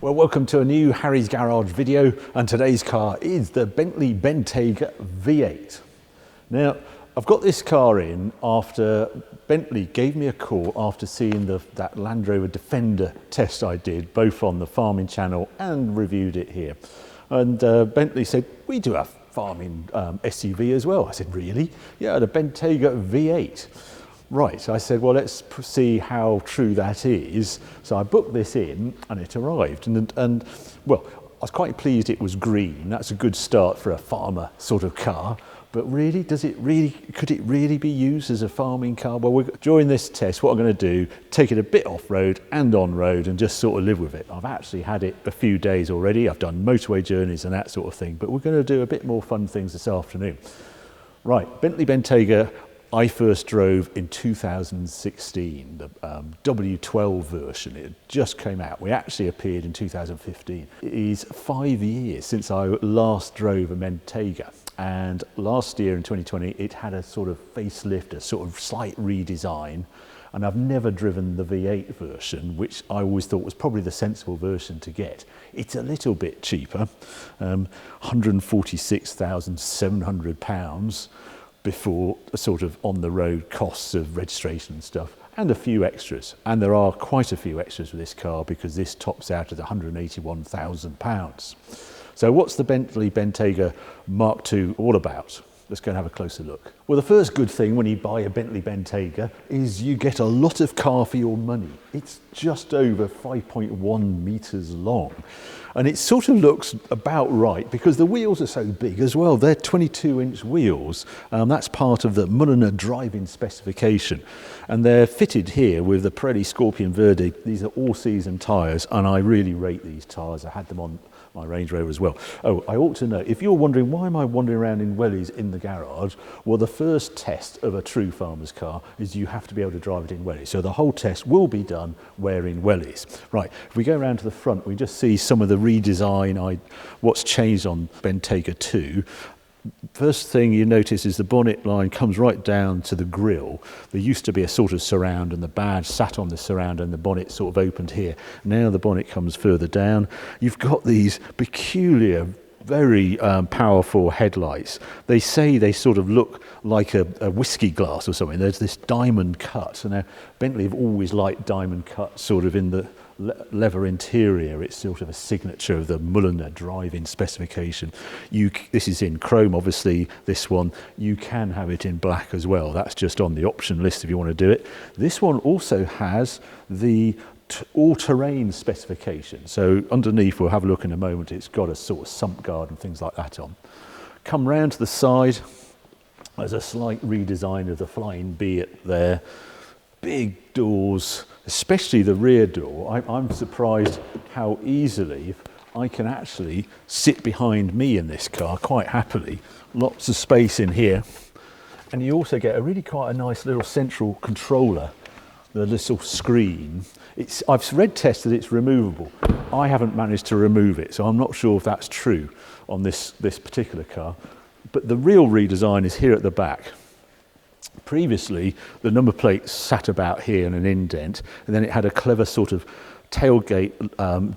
Well, welcome to a new Harry's Garage video, and today's car is the Bentley Bentayga V8. Now, I've got this car in after Bentley gave me a call after seeing that Land Rover Defender test I did, both on the farming channel and reviewed it here. And Bentley said, we do have farming SUV as well. I said, really? Yeah, the Bentayga V8. Right, so I said, well, let's see how true that is. So I booked this in and it arrived. And well, I was quite pleased it was green. That's a good start for a farmer sort of car. But really, could it really be used as a farming car? Well, during this test, what I'm going to do, take it a bit off-road and on-road and just sort of live with it. I've actually had it a few days already. I've done motorway journeys and that sort of thing. But we're going to do a bit more fun things this afternoon. Right, Bentley Bentayga, I first drove in 2016, the W12 version. It just came out. We actually appeared in 2015. It is 5 years since I last drove a Bentayga. And last year in 2020, it had a sort of facelift, a sort of slight redesign. And I've never driven the V8 version, which I always thought was probably the sensible version to get. It's a little bit cheaper, £146,700 before sort of on the road costs of registration and stuff, and a few extras. And there are quite a few extras with this car because this tops out at £181,000. So what's the Bentley Bentayga Mark II all about? Let's go and have a closer look. Well, the first good thing when you buy a Bentley Bentayga is you get a lot of car for your money. It's just over 5.1 meters long. And it sort of looks about right because the wheels are so big as well. They're 22-inch wheels. That's part of the Mulliner driving specification. And they're fitted here with the Pirelli Scorpion Verde. These are all-season tyres, and I really rate these tyres. I had them on my Range Rover as well. Oh, I ought to know, if you're wondering why am I wandering around in wellies in the garage, well, the first test of a true farmer's car is you have to be able to drive it in wellies. So the whole test will be done wearing wellies. Right, if we go around to the front, we just see some of the redesign, what's changed on Bentayga 2. First thing you notice is the bonnet line comes right down to the grille. There used to be a sort of surround and the badge sat on the surround and the bonnet sort of opened here. Now the bonnet comes further down. You've got these peculiar, very powerful headlights. They say they sort of look like a whiskey glass or something. There's this diamond cut. So now Bentley have always liked diamond cut sort of in the leather interior. It's sort of a signature of the Mulliner driving specification. This is in chrome, obviously, this one. You can have it in black as well. That's just on the option list if you want to do it. This one also has the all-terrain specification. So underneath, we'll have a look in a moment, it's got a sort of sump guard and things like that on. Come round to the side, there's a slight redesign of the Flying B there. Big doors, especially the rear door. I'm surprised how easily I can actually sit behind me in this car quite happily. Lots of space in here. And you also get quite a nice little central controller, the little screen. I've read tests that it's removable. I haven't managed to remove it, so I'm not sure if that's true on this particular car. But the real redesign is here at the back. Previously, the number plate sat about here in an indent, and then it had a clever sort of tailgate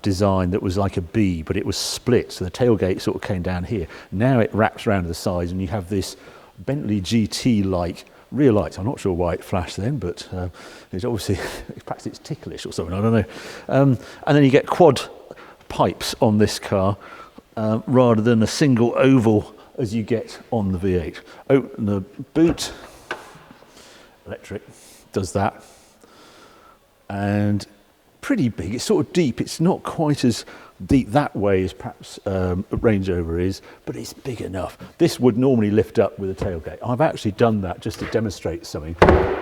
design that was like a B, but it was split, so the tailgate sort of came down here. Now it wraps around to the sides, and you have this Bentley GT-like rear lights. I'm not sure why it flashed then, but it's obviously, perhaps it's ticklish or something, I don't know. And then you get quad pipes on this car, rather than a single oval as you get on the V8. Open the boot. Electric does that, and pretty big. It's sort of deep. It's not quite as deep that way as perhaps a Range Rover is, but it's big enough. This would normally lift up with a tailgate. I've actually done that just to demonstrate something,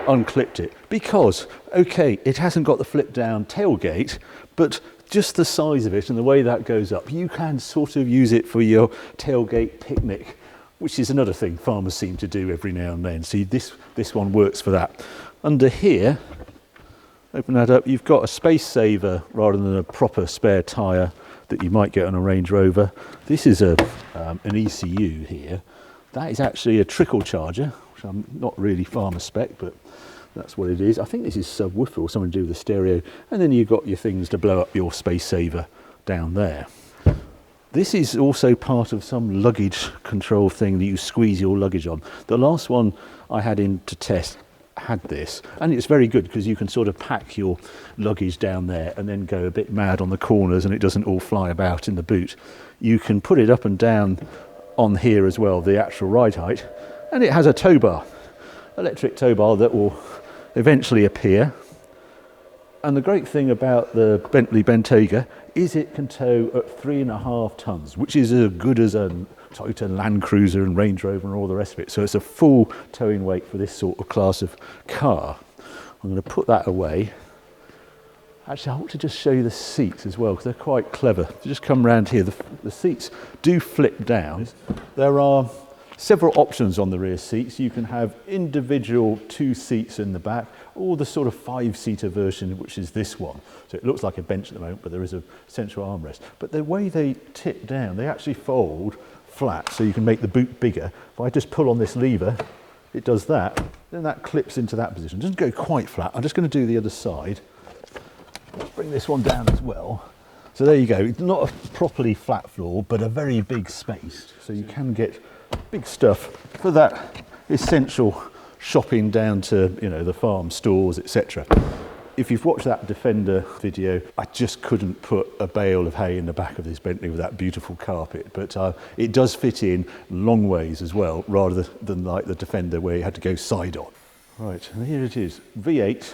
unclipped it, because, okay, it hasn't got the flip down tailgate, but just the size of it and the way that goes up, you can sort of use it for your tailgate picnic, which is another thing farmers seem to do every now and then. See, this one works for that. Under here, open that up, you've got a space saver rather than a proper spare tyre that you might get on a Range Rover. This is an ECU here. That is actually a trickle charger, which I'm not really farmer spec, but that's what it is. I think this is subwoofer or something to do with the stereo. And then you've got your things to blow up your space saver down there. This is also part of some luggage control thing that you squeeze your luggage on. The last one I had in to test had this, and it's very good because you can sort of pack your luggage down there and then go a bit mad on the corners and it doesn't all fly about in the boot. You can put it up and down on here as well, the actual ride height, and it has a tow bar, electric tow bar that will eventually appear. And the great thing about the Bentley Bentayga is it can tow at 3.5 tons, which is as good as a Toyota Land Cruiser and Range Rover and all the rest of it. So it's a full towing weight for this sort of class of car. I'm going to put that away. Actually, I want to just show you the seats as well, because they're quite clever. If you just come around here, the seats do flip down. There are several options on the rear seats. You can have individual 2 seats in the back, or the sort of 5-seater version, which is this one. So it looks like a bench at the moment, but there is a central armrest. But the way they tip down, they actually fold flat, so you can make the boot bigger. If I just pull on this lever, it does that, then that clips into that position. It doesn't go quite flat. I'm just going to do the other side. Let's bring this one down as well. So there you go. It's not a properly flat floor, but a very big space. So you can get big stuff for that essential shopping down to, you know, the farm stores, etc. If you've watched that Defender video, I just couldn't put a bale of hay in the back of this Bentley with that beautiful carpet, but it does fit in long ways as well, rather than like the Defender where you had to go side on. Right, and here it is, V8.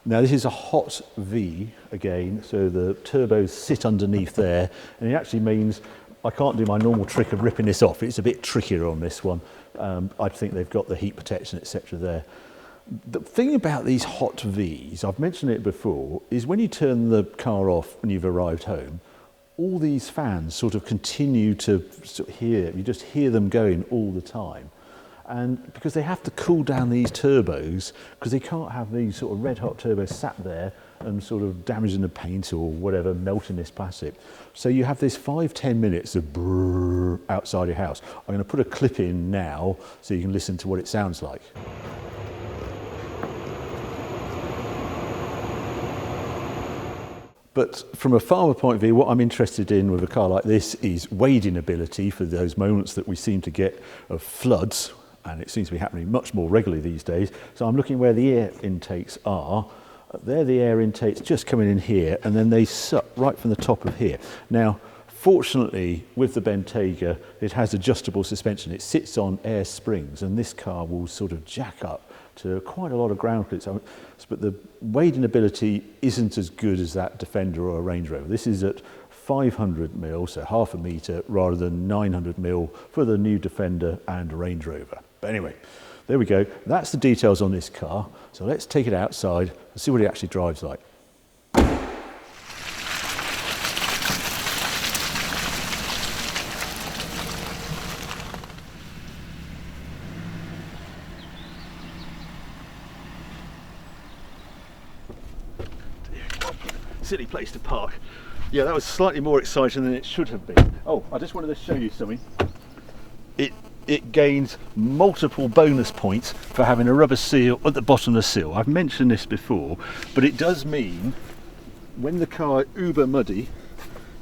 Now this is a hot V again, so the turbos sit underneath there, and it actually means I can't do my normal trick of ripping this off. It's a bit trickier on this one. I think they've got the heat protection, etc. there. The thing about these hot Vs, I've mentioned it before, is when you turn the car off when you've arrived home, all these fans sort of continue to you just hear them going all the time. And because they have to cool down these turbos, because they can't have these sort of red hot turbos sat there and sort of damaging the paint or whatever, melting this plastic. So you have this 5-10 minutes of brrr outside your house. I'm going to put a clip in now so you can listen to what it sounds like. But from a farmer point of view, what I'm interested in with a car like this is wading ability for those moments that we seem to get of floods, and it seems to be happening much more regularly these days. So I'm looking where the air intakes are. There the air intakes just coming in here, and then they suck right from the top of here. Now, fortunately, with the Bentayga, it has adjustable suspension. It sits on air springs, and this car will sort of jack up to quite a lot of ground clearance. But the wading ability isn't as good as that Defender or a Range Rover. This is at 500 mil, so half a metre, rather than 900 mil for the new Defender and Range Rover. But anyway, there we go. That's the details on this car. So let's take it outside and see what it actually drives like. Silly place to park. Yeah, that was slightly more exciting than it should have been. Oh, I just wanted to show you something. It gains multiple bonus points for having a rubber seal at the bottom of the sill. I've mentioned this before, but it does mean when the car is uber muddy,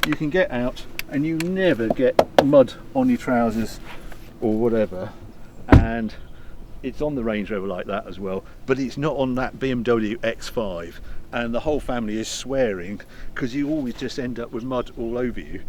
you can get out and you never get mud on your trousers or whatever. And it's on the Range Rover like that as well, but it's not on that BMW X5. And the whole family is swearing because you always just end up with mud all over you.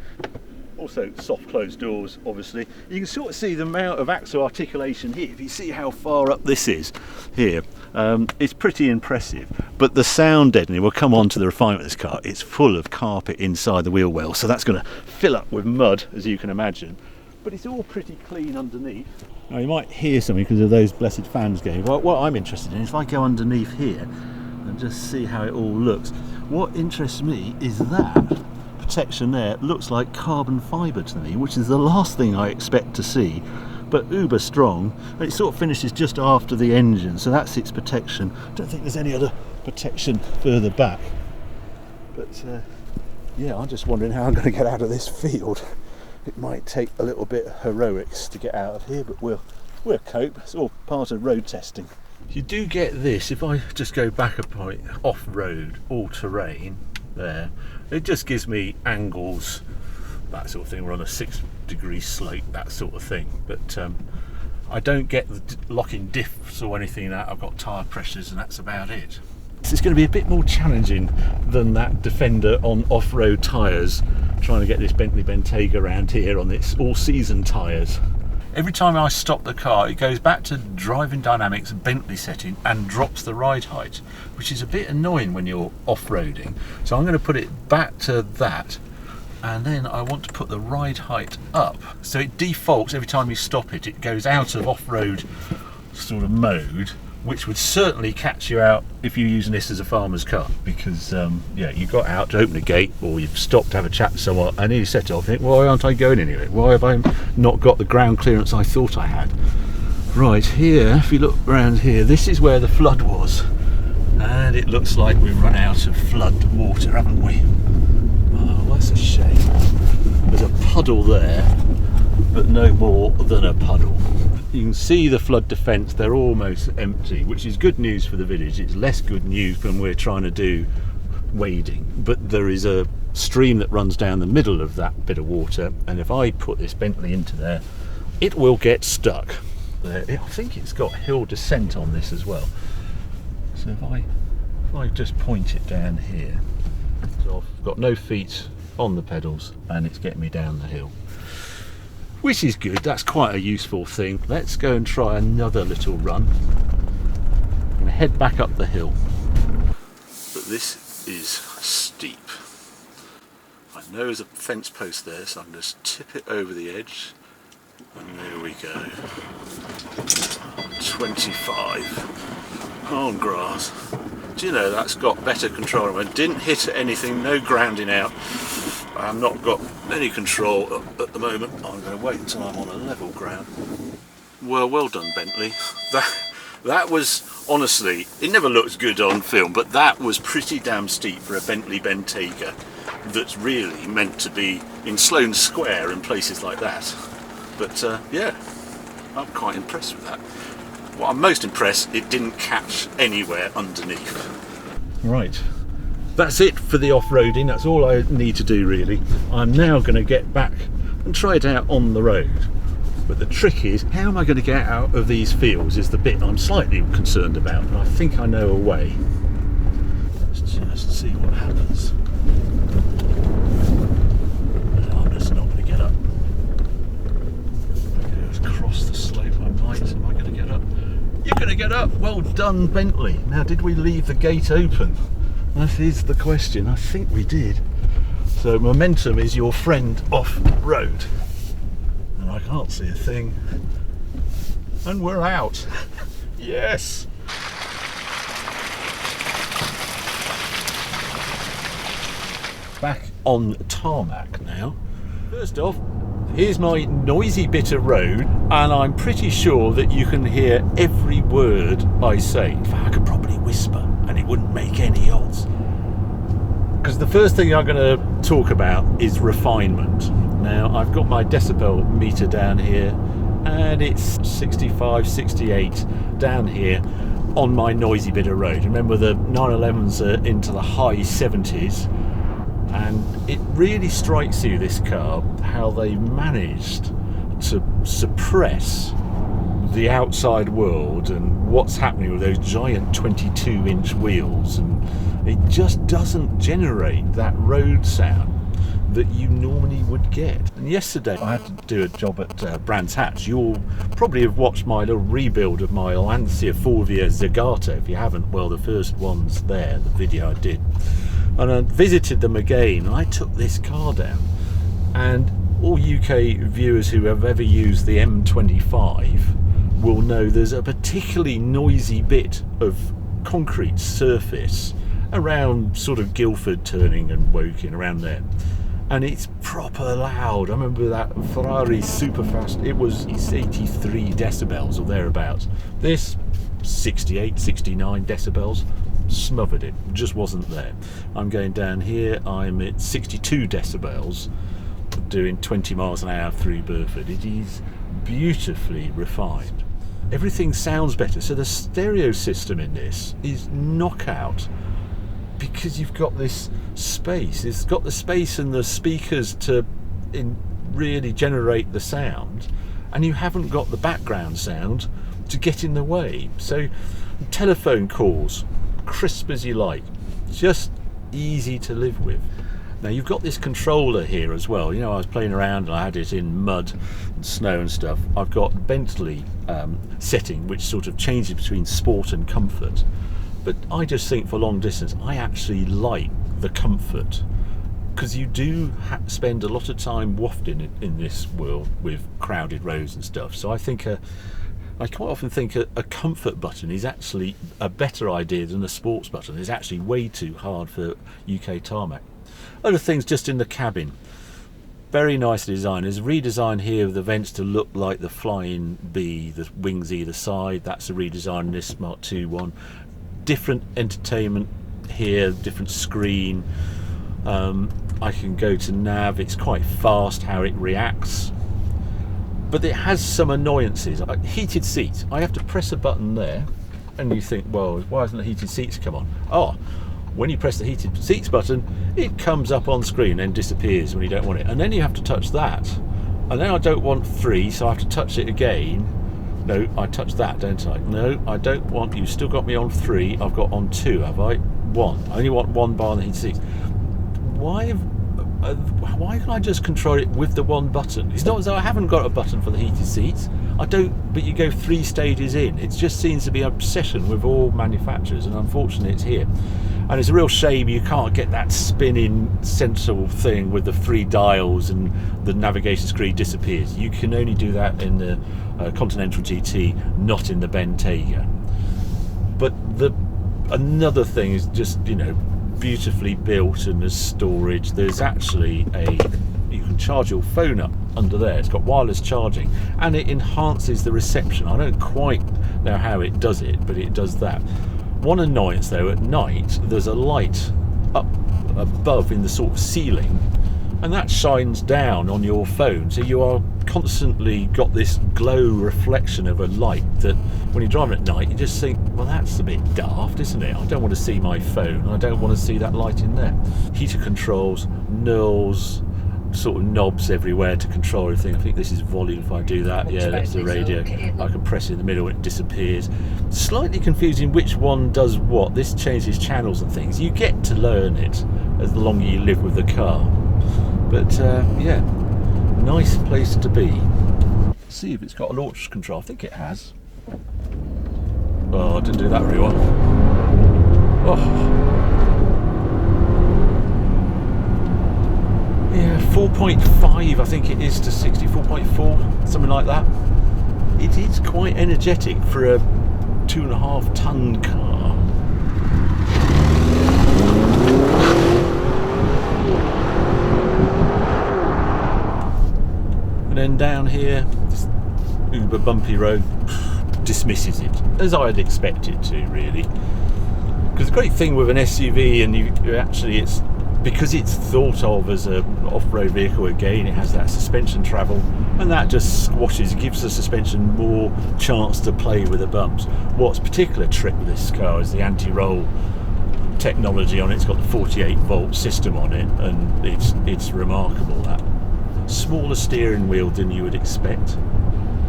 Also soft closed doors, obviously. You can sort of see the amount of axle articulation here. If you see how far up this is here, it's pretty impressive. But the sound deadening, we'll come on to the refinement of this car. It's full of carpet inside the wheel well, so that's going to fill up with mud, as you can imagine. But it's all pretty clean underneath. Now you might hear something because of those blessed fans going. Well, what I'm interested in is if I go underneath here and just see how it all looks. What interests me is that protection there looks like carbon fibre to me, which is the last thing I expect to see, but uber strong. And it sort of finishes just after the engine, so that's its protection. Don't think there's any other protection further back. But yeah, I'm just wondering how I'm going to get out of this field. It might take a little bit of heroics to get out of here, but we'll cope. It's all part of road testing. You do get this, if I just go back a point, off-road, all-terrain, there, It just gives me angles, that sort of thing. We're on a 6-degree slope, that sort of thing. But I don't get the locking diffs or anything like that. I've got tyre pressures and that's about it. It's going to be a bit more challenging than that Defender on off-road tyres, trying to get this Bentley Bentayga around here on its all-season tyres. Every time I stop the car, it goes back to driving dynamics Bentley setting and drops the ride height, which is a bit annoying when you're off-roading. So I'm going to put it back to that, and then I want to put the ride height up. So it defaults every time you stop it. It goes out of off-road sort of mode, which would certainly catch you out if you're using this as a farmer's car, because yeah, you got out to open a gate or you've stopped to have a chat to someone and you set off and think, why aren't I going anywhere? Why have I not got the ground clearance I thought I had? Right here, if you look around here, this is where the flood was, and it looks like we've run out of flood water, haven't we? Oh, that's a shame. There's a puddle there, but no more than a puddle. You can see the flood defence, they're almost empty, which is good news for the village. It's less good news when we're trying to do wading, but there is a stream that runs down the middle of that bit of water, and if I put this Bentley into there, it will get stuck. I think it's got hill descent on this as well. So if I just point it down here, so I've got no feet on the pedals and it's getting me down the hill, which is good. That's quite a useful thing. Let's go and try another little run. I'm going to head back up the hill. But this is steep. I know there's a fence post there, so I can just tip it over the edge. And there we go. 25 on grass. Do you know, that's got better control. I didn't hit anything, no grounding out. I've not got any control at the moment. I'm going to wait until I'm on a level ground. Well done, Bentley. That was, honestly, it never looks good on film, but that was pretty damn steep for a Bentley Bentayga that's really meant to be in Sloane Square and places like that. But yeah, I'm quite impressed with that. Well, I'm most impressed it didn't catch anywhere underneath. Right. That's it for the off-roading. That's all I need to do, really. I'm now going to get back and try it out on the road. But the trick is, how am I going to get out of these fields is the bit I'm slightly concerned about, and I think I know a way. Let's just see what happens. No, I'm just not going to get up. Okay, let's cross the slope. I might. Am I going to get up? You're going to get up. Well done, Bentley. Now, did we leave the gate open? That is the question. I think we did. So momentum is your friend off-road. And I can't see a thing. And we're out. Yes. Back on tarmac now. First off, here's my noisy bit of road, and I'm pretty sure that you can hear every word I say. In fact, I could probably whisper and it wouldn't make any odds. Because the first thing I'm going to talk about is refinement. Now, I've got my decibel meter down here, and it's 65, 68 down here on my noisy bit of road. Remember, the 911s are into the high 70s, and it really strikes you, this car, how they managed to suppress the outside world and what's happening with those giant 22-inch wheels, and it just doesn't generate that road sound that you normally would get. And yesterday I had to do a job at Brands Hatch. You'll probably have watched my little rebuild of my Lancia Fulvia Zagato. If you haven't, well, the first one's there, the video I did. And I visited them again, and I took this car down, and all UK viewers who have ever used the M25 will know there's a particularly noisy bit of concrete surface around sort of Guildford turning and Woking, around there, and it's proper loud. I remember that Ferrari Superfast, it's 83 decibels or thereabouts. This 68, 69 decibels, smothered it, just wasn't there. I'm going down here, I'm at 62 decibels, doing 20 miles an hour through Burford. It is beautifully refined. Everything sounds better, so the stereo system in this is knockout, because you've got this space. It's got the space and the speakers to really generate the sound, and you haven't got the background sound to get in the way. So telephone calls, crisp as you like, just easy to live with. Now you've got this controller here as well. You know, I was playing around and I had it in mud and snow and stuff. I've got Bentley setting, which sort of changes between sport and comfort. But I just think for long distance, I actually like the comfort, because you do spend a lot of time wafting in this world with crowded roads and stuff. So I think I quite often think a comfort button is actually a better idea than a sports button. It's actually way too hard for UK tarmac. Other things just in the cabin, very nicely designed. There's a redesign here of the vents to look like the Flying Bee, the wings either side. That's a redesign in this Mark II one. Different entertainment here, different screen. I can go to nav. It's quite fast how it reacts, but it has some annoyances. Heated seats, I have to press a button there, and you think, well, why hasn't the heated seats come on? Oh, when you press the heated seats button, it comes up on screen and disappears when you don't want it, and then you have to touch that, and then I don't want 3, so I have to touch it again. No, I touch that, don't I? No, I don't want. You still got me on 3. I've got on 2, have I? 1. I only want 1 bar on the heated seats. Why can I just control it with the 1 button? It's not as though I haven't got a button for the heated seats. I don't, but you go 3 stages in. It just seems to be an obsession with all manufacturers, and unfortunately it's here. And it's a real shame you can't get that spinning central thing with the 3 dials and the navigation screen disappears. You can only do that in the Continental GT, not in the Bentayga. But another thing is just, you know, beautifully built, and there's storage. There's actually you can charge your phone up under there. It's got wireless charging, and it enhances the reception. I don't quite know how it does it, but it does that. One annoyance though, at night there's a light up above in the sort of ceiling, and that shines down on your phone, so you are constantly got this glow reflection of a light that when you're driving at night you just think, well, that's a bit daft, isn't it? I don't want to see my phone, I don't want to see that light in there. Heater controls, knurls, sort of knobs everywhere to control everything. I think this is volume. If I do that, yeah, that's the radio. I can press it in the middle and it disappears. Slightly confusing which one does what. This changes channels and things. You get to learn it as the longer you live with the car. But yeah, nice place to be. Let's see if it's got a launch control. I think it has. Oh, I didn't do that very well. Oh. Yeah, 4.5 I think it is to 60, 4.4, something like that. It is quite energetic for a 2.5 ton car. And then down here, this uber bumpy road dismisses it, as I had expected to, really. Because the great thing with an SUV, and you actually, it's because it's thought of as an off-road vehicle, again, it has that suspension travel, and that just squashes, gives the suspension more chance to play with the bumps. What's particular trick with this car is the anti-roll technology on it. It's got the 48 volt system on it, and it's remarkable. That smaller steering wheel than you would expect.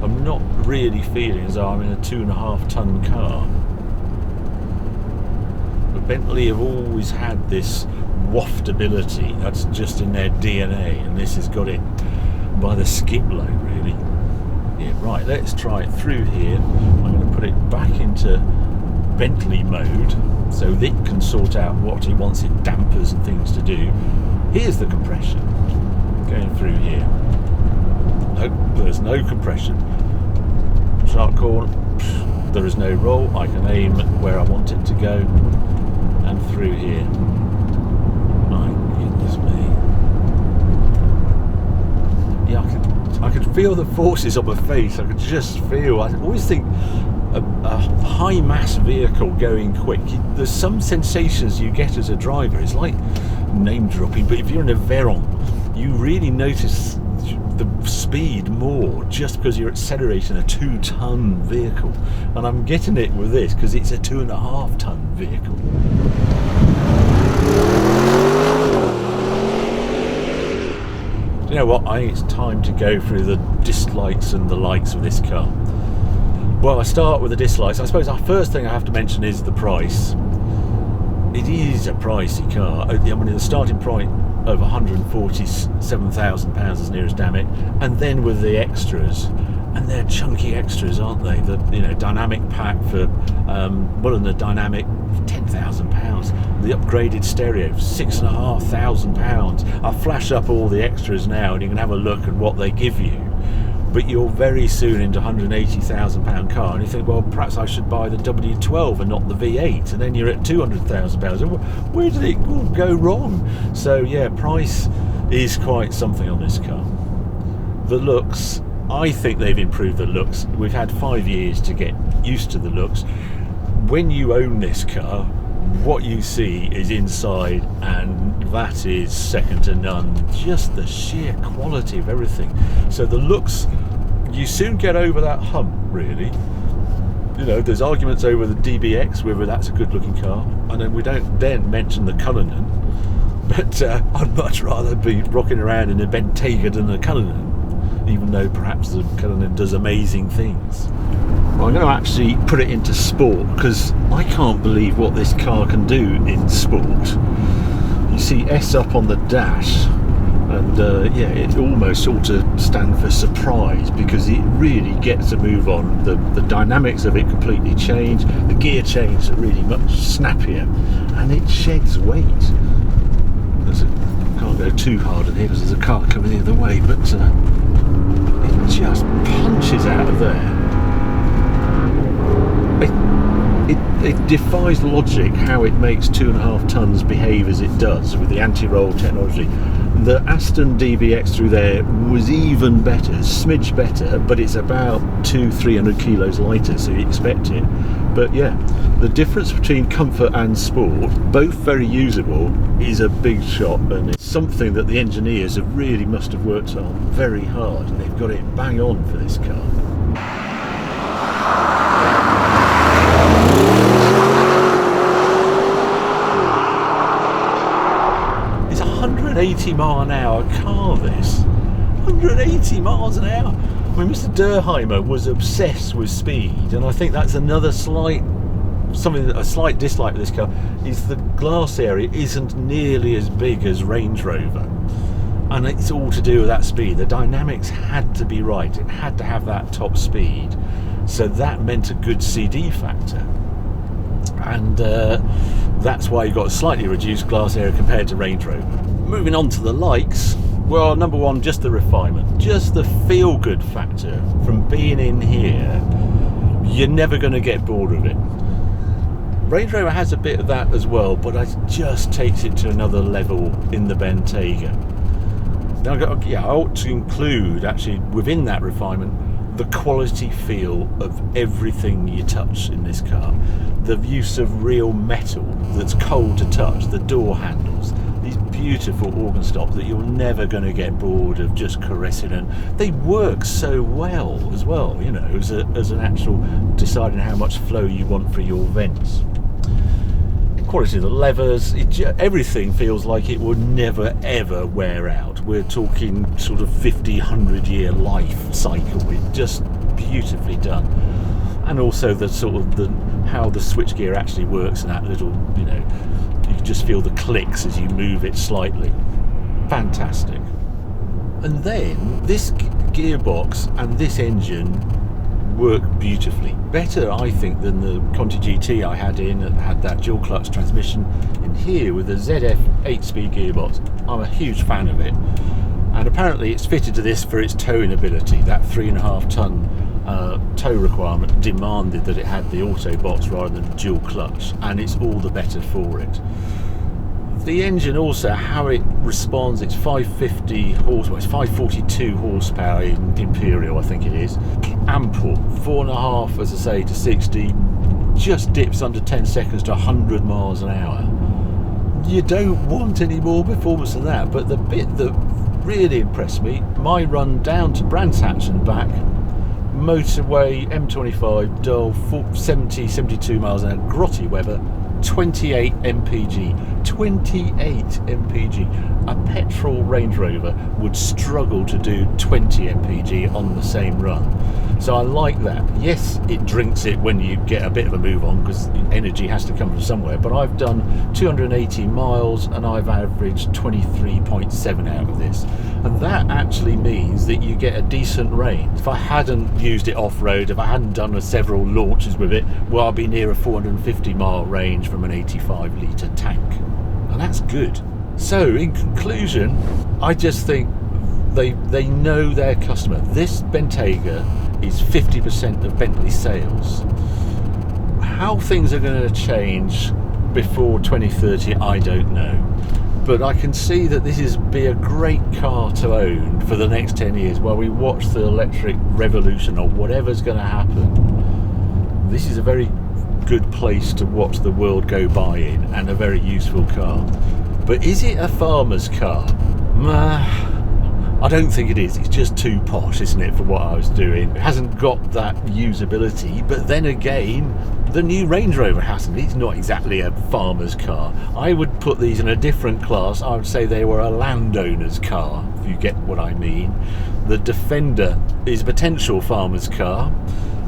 I'm not really feeling as though I'm in a 2.5 ton car. But Bentley have always had this waftability. That's just in their DNA, and this has got it by the skip load, really. Yeah, right, let's try it through here. I'm going to put it back into Bentley mode so that it can sort out what it wants it dampers and things to do. Here's the compression going through here. Nope, there's no compression. Sharp corner, there is no roll. I can aim where I want it to go, and through here. My goodness me. Yeah, I could feel the forces on my face. I could just feel. I always think a high mass vehicle going quick, there's some sensations you get as a driver. It's like name dropping, but if you're in a Veyron, you really notice the speed more just because you're accelerating a 2 ton vehicle, and I'm getting it with this because it's a 2.5 ton vehicle. You know what, I think it's time to go through the dislikes and the likes of this car. Well, I start with the dislikes. I suppose the first thing I have to mention is the price. It is a pricey car. I mean, the starting price of £147,000 as near as damn it, and then with the extras, and they're chunky extras, aren't they? The dynamic pack for the dynamic £10,000, the upgraded stereo £6,500. I'll flash up all the extras now, and you can have a look at what they give you. But you're very soon into £180,000 car, and you think, well, perhaps I should buy the W12 and not the V8, and then you're at £200,000. Where did it all go wrong? So yeah, price is quite something on this car. The looks, I think they've improved the looks. We've had 5 years to get used to the looks. When you own this car, what you see is inside, and that is second to none. Just the sheer quality of everything. So the looks, you soon get over that hump, really. You know, there's arguments over the DBX, whether that's a good looking car, and then we don't then mention the Cullinan. But I'd much rather be rocking around in a Bentayga than a Cullinan, even though perhaps the Cullinan does amazing things. Well, I'm going to actually put it into sport, because I can't believe what this car can do in sport. You see S up on the dash, and yeah, it almost ought to stand for surprise, because it really gets a move on. The dynamics of it completely change, the gear change are really much snappier, and it sheds weight. Can't go too hard in here because there's a car coming the other way, but it just punches out of there. It defies logic how it makes 2.5 tons behave as it does with the anti-roll technology. The Aston DBX through there was even better, a smidge better, but it's about 200-300 kilos lighter, so you expect it. But yeah, the difference between comfort and sport, both very usable, is a big shot, and it's something that the engineers have really must have worked on very hard, and they've got it bang on for this car. It's a 180 mile an hour car, this. 180 miles an hour. I mean, Mr. Durheimer was obsessed with speed, and I think that's another a slight dislike of this car, is the glass area isn't nearly as big as Range Rover, and it's all to do with that speed. The dynamics had to be right, it had to have that top speed, so that meant a good CD factor, and that's why you got a slightly reduced glass area compared to Range Rover. Moving on to the likes, well, number one, just the refinement, just the feel-good factor from being in here. You're never going to get bored of it. Range Rover has a bit of that as well, but it just takes it to another level in the Bentayga. Now, yeah, I ought to include, actually, within that refinement, the quality feel of everything you touch in this car. The use of real metal that's cold to touch, the door handles, these beautiful organ stops that you're never going to get bored of just caressing, and they work so well as well, you know, as an actual deciding how much flow you want for your vents. Quality of the levers, everything feels like it would never ever wear out. We're talking sort of 50-100 year life cycle. It's just beautifully done. And also the sort of how the switchgear actually works, and that little, you know, you can just feel the clicks as you move it slightly. Fantastic. And then this gearbox and this engine work beautifully. Better, I think, than the Conti GT I had that had that dual clutch transmission. In here with the ZF 8-speed gearbox, I'm a huge fan of it. And apparently it's fitted to this for its towing ability. That 3.5 ton tow requirement demanded that it had the auto box rather than dual clutch, and it's all the better for it. The engine also, how it responds, it's 550 horsepower, it's 542 horsepower in Imperial, I think it is. Ample, 4.5, as I say, to 60, just dips under 10 seconds to 100 miles an hour. You don't want any more performance than that, but the bit that really impressed me, my run down to Brands Hatch and back, motorway, M25, dull, 70, 72 miles an hour, grotty weather, 28 mpg. 28 mpg. A petrol Range Rover would struggle to do 20 mpg on the same run. So I like that. Yes, it drinks it when you get a bit of a move on, because energy has to come from somewhere, but I've done 280 miles and I've averaged 23.7 out of this. And that actually means that you get a decent range. If I hadn't used it off-road, if I hadn't done several launches with it, well, I'd be near a 450 mile range from an 85 litre tank. And that's good. So in conclusion, I just think they know their customer. This Bentayga is 50% of Bentley sales. How things are going to change before 2030, I don't know. But I can see that this is be a great car to own for the next 10 years while we watch the electric revolution or whatever's going to happen. This is a very good place to watch the world go by in, and a very useful car. But is it a farmer's car? I don't think it is. It's just too posh, isn't it, for what I was doing? It hasn't got that usability, but then again, the new Range Rover hasn't. It's not exactly a farmer's car. I would put these in a different class. I would say they were a landowner's car, if you get what I mean. The Defender is a potential farmer's car.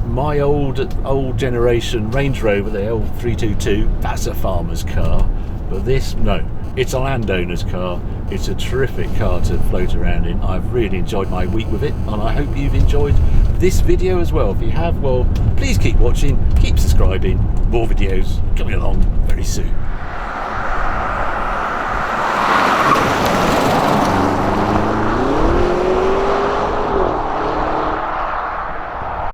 My old generation Range Rover, the L322, that's a farmer's car. But this, no, it's a landowner's car. It's a terrific car to float around in. I've really enjoyed my week with it, and I hope you've enjoyed this video as well. If you have, well, please keep watching, keep subscribing. More videos coming along very soon.